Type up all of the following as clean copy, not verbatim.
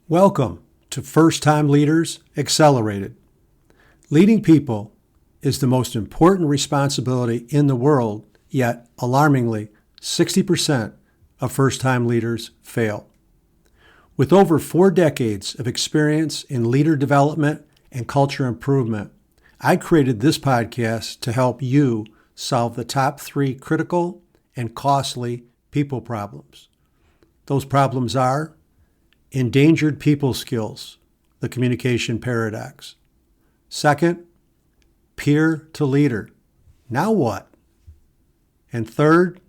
Welcome to First Time Leaders Accelerated. Leading people is the most important responsibility in the world, yet alarmingly, 60% of first-time leaders fail. With over 4 decades of experience in leader development and culture improvement, I created this podcast to help you solve the top 3 critical and costly people problems. Those problems are endangered people skills, the communication paradox. Second, peer to leader. Now what? And third,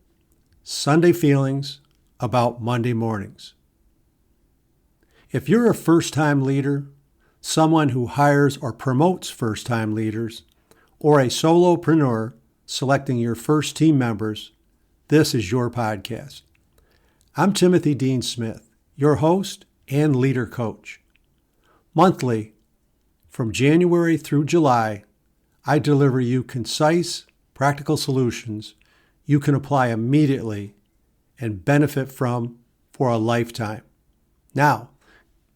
Sunday feelings about Monday mornings. If you're a first-time leader, someone who hires or promotes first-time leaders, or a solopreneur selecting your first team members, this is your podcast. I'm Timothy Dean Smith, your host and leader coach. Monthly, from January through July, I deliver you concise, practical solutions you can apply immediately and benefit from for a lifetime. Now,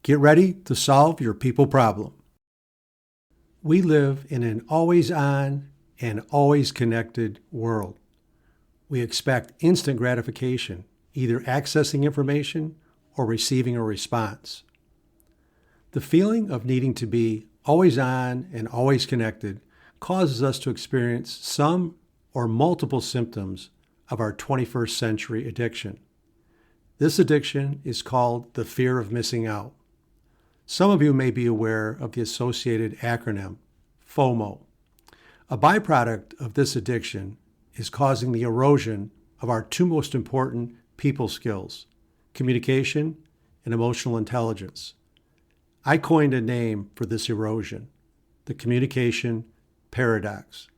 get ready to solve your people problem. We live in an always-on and always connected world. We expect instant gratification, either accessing information or receiving a response. The feeling of needing to be always on and always connected causes us to experience some or multiple symptoms of our 21st century addiction. This addiction is called the fear of missing out. Some of you may be aware of the associated acronym, FOMO. A byproduct of this addiction is causing the erosion of our 2 most important people skills, communication and emotional intelligence. I coined a name for this erosion, the communication paradox.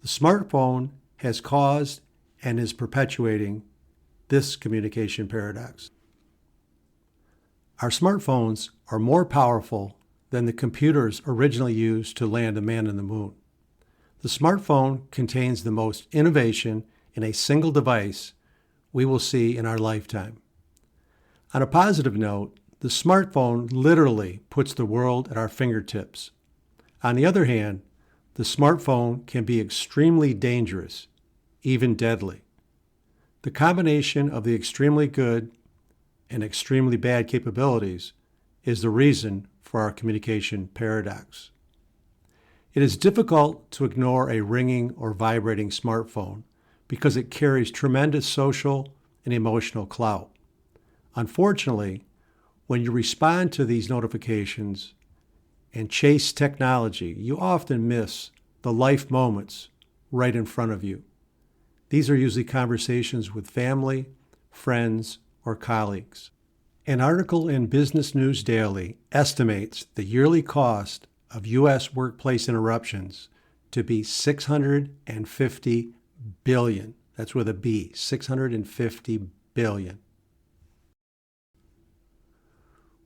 The smartphone has caused and is perpetuating this communication paradox. Our smartphones are more powerful than the computers originally used to land a man on the moon. The smartphone contains the most innovation in a single device we will see in our lifetime. On a positive note, the smartphone literally puts the world at our fingertips. On the other hand, the smartphone can be extremely dangerous, even deadly. The combination of the extremely good and extremely bad capabilities is the reason for our communication paradox. It is difficult to ignore a ringing or vibrating smartphone because it carries tremendous social and emotional clout. Unfortunately, when you respond to these notifications and chase technology, you often miss the life moments right in front of you. These are usually conversations with family, friends, or colleagues. An article in Business News Daily estimates the yearly cost of U.S. workplace interruptions to be $650 billion. That's with a B, $650 billion.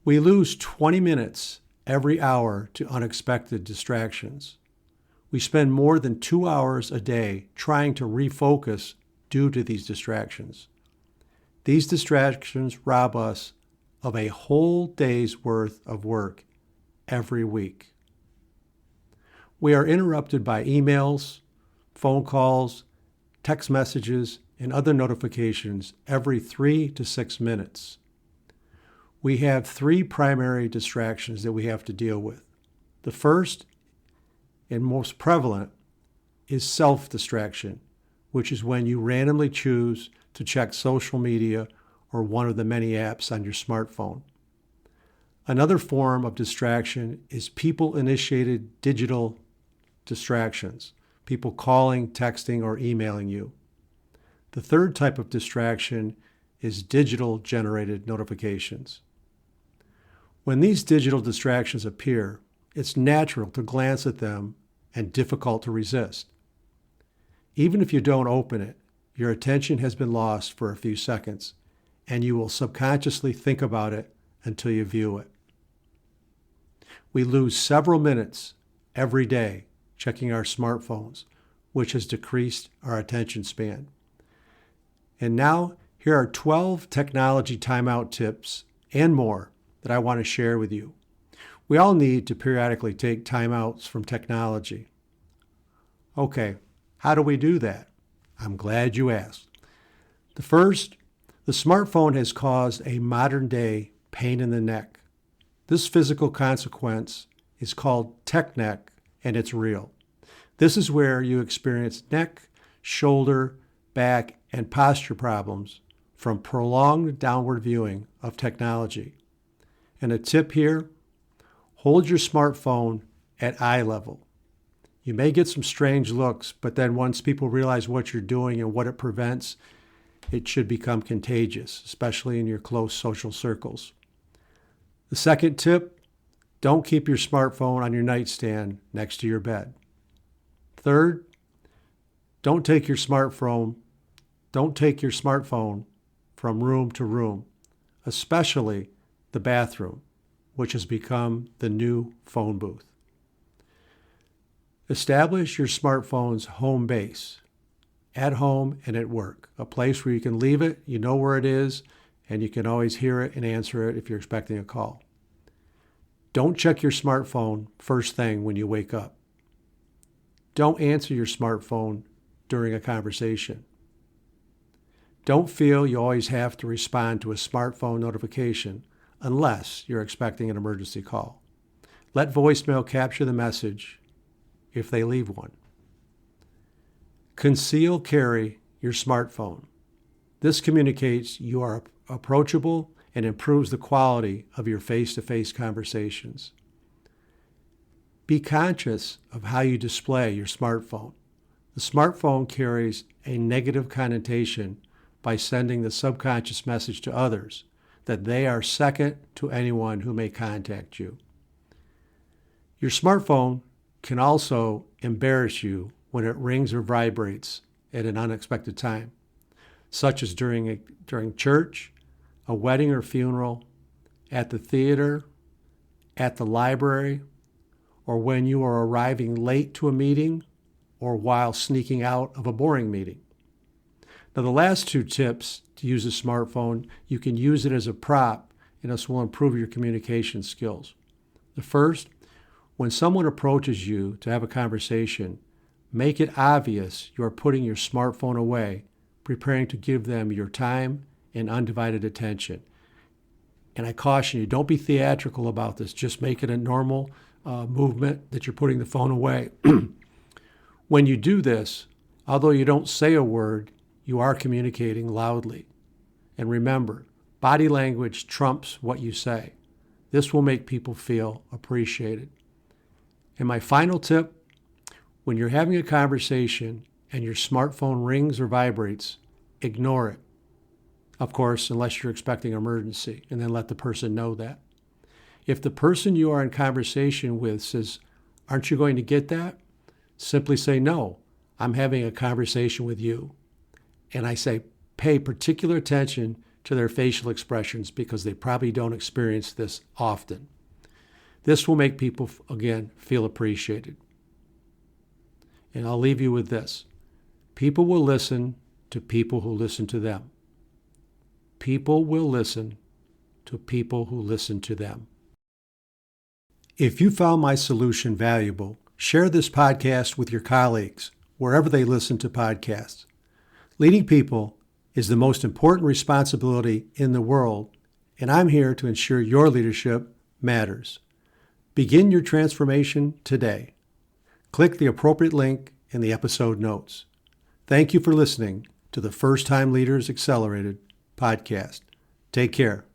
We lose 20 minutes every hour to unexpected distractions. We spend more than 2 hours a day trying to refocus due to these distractions. These distractions rob us of a whole day's worth of work every week. We are interrupted by emails, phone calls, text messages, and other notifications every 3 to 6 minutes. We have 3 primary distractions that we have to deal with. The first and most prevalent is self-distraction, which is when you randomly choose to check social media or one of the many apps on your smartphone. Another form of distraction is people-initiated digital distractions, people calling, texting, or emailing you. The third type of distraction is digital-generated notifications. When these digital distractions appear, it's natural to glance at them and difficult to resist. Even if you don't open it, your attention has been lost for a few seconds, and you will subconsciously think about it until you view it. We lose several minutes every day checking our smartphones, which has decreased our attention span. And now, here are 12 technology timeout tips and more that I want to share with you. We all need to periodically take timeouts from technology. Okay, how do we do that? I'm glad you asked. The first, the smartphone has caused a modern-day pain in the neck. This physical consequence is called tech neck, and it's real. This is where you experience neck, shoulder, back, and posture problems from prolonged downward viewing of technology. And a tip here, hold your smartphone at eye level. You may get some strange looks, but then once people realize what you're doing and what it prevents, it should become contagious, especially in your close social circles. The second tip, don't keep your smartphone on your nightstand next to your bed. Third, don't take your smartphone from room to room, especially the bathroom, which has become the new phone booth. Establish your smartphone's home base, at home and at work, a place where you can leave it, you know where it is, and you can always hear it and answer it if you're expecting a call. Don't check your smartphone first thing when you wake up. Don't answer your smartphone during a conversation. Don't feel you always have to respond to a smartphone notification unless you're expecting an emergency call. Let voicemail capture the message if they leave one. Conceal carry your smartphone. This communicates you are approachable and improves the quality of your face-to-face conversations. Be conscious of how you display your smartphone. The smartphone carries a negative connotation by sending the subconscious message to others that they are second to anyone who may contact you. Your smartphone can also embarrass you when it rings or vibrates at an unexpected time, such as during church, a wedding or funeral, at the theater, at the library, or when you are arriving late to a meeting or while sneaking out of a boring meeting. Now, the last two tips to use a smartphone, you can use it as a prop, and this will improve your communication skills. The first, when someone approaches you to have a conversation, make it obvious you are putting your smartphone away, preparing to give them your time and undivided attention. And I caution you, don't be theatrical about this. Just make it a normal movement that you're putting the phone away. When you do this, although you don't say a word, you are communicating loudly. And remember, body language trumps what you say. This will make people feel appreciated. And my final tip, when you're having a conversation and your smartphone rings or vibrates, ignore it. Of course, unless you're expecting an emergency, and then let the person know that. If the person you are in conversation with says, "Aren't you going to get that?" simply say, "No, I'm having a conversation with you." And I say, pay particular attention to their facial expressions because they probably don't experience this often. This will make people, again, feel appreciated. And I'll leave you with this. People will listen to people who listen to them. People will listen to people who listen to them. If you found my solution valuable, share this podcast with your colleagues, wherever they listen to podcasts. Leading people is the most important responsibility in the world, and I'm here to ensure your leadership matters. Begin your transformation today. Click the appropriate link in the episode notes. Thank you for listening to the First Time Leaders Accelerated podcast. Take care.